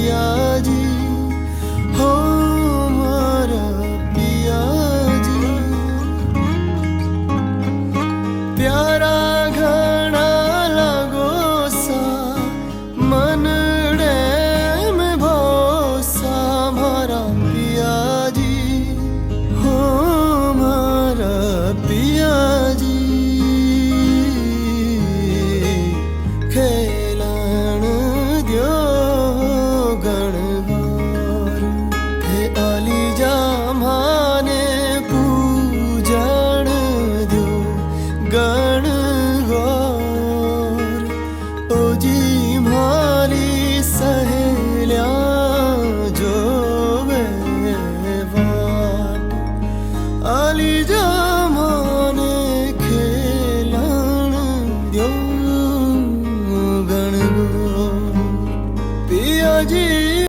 पिया जी हो मारा पिया जी। प्यारा घना लगो सा मनड़े में भोसा मारा पिया जी हो मारा पिया जी। खेलन द्यो गणवार हे आली जामाने पूजन द्यो गणवार। ओ जी माली सहेल्या जो वेवान आली जामाने खेलन द्यो पिया जी